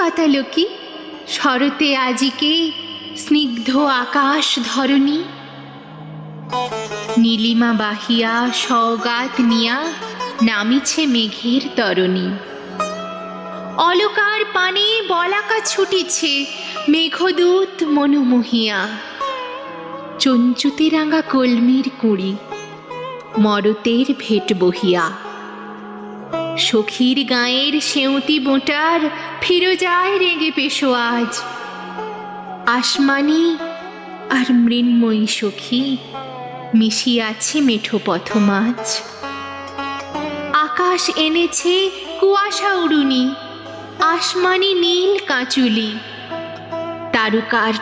পাতালো কি শরতে আজিকে স্নিগ্ধ আকাশ ধরণী। নীলিমা বাহিয়া সওগাত নিয়া নামিছে মেঘের তরণী। অলকার পানে বলাকা ছুটিছে মেঘদূত মনোমোহিয়া। চঞ্চুতে রাঙা কলমির কুঁড়ি মরতের ভেট বহিয়া। সখীর গায়ের সেউতি বোঁটার ফিরোজায় রেগে পেশোয়াজ। আসমানি আর মৃন্ময়ী সখী মিশিয়াছে মেঠো পথমাজ। আকাশ এনেছে কুয়াশা উড়ুনি আসমানি নীল কাঁচুলি। তারকার